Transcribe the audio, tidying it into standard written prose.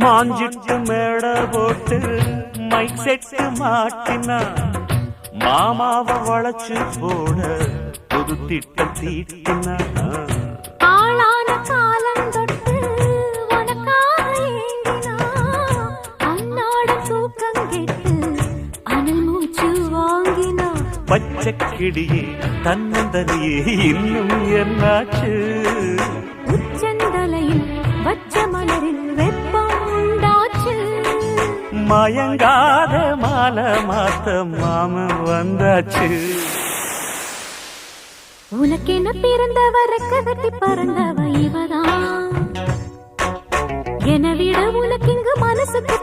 மாஞ்சிட்டு மேட போட்டு mic set மாட்டினா மாமாவை வளைச்சு போட புது திட்டம் தீட்டினா ஆளான காலம் தொட்டு உனக்காக ஏங்கினா அன்னாட தூக்கம் கெட்டு அனல் மூச்சு வாங்கினா பச்சை கிளியே தன்னந்தனியே இன்னும் என்னாச்சு உச்சந்தலையில் வச்ச மலரில் வெப்பம் உண்டாச்சு மயங்காத மாலை மாத்த மாமன் வந்தாச்சு உனக்கென பிறந்தவ ரெக்ககட்டி பறந்தவ இவதான் என விட உனக்கு இங்கு மனசுக்கு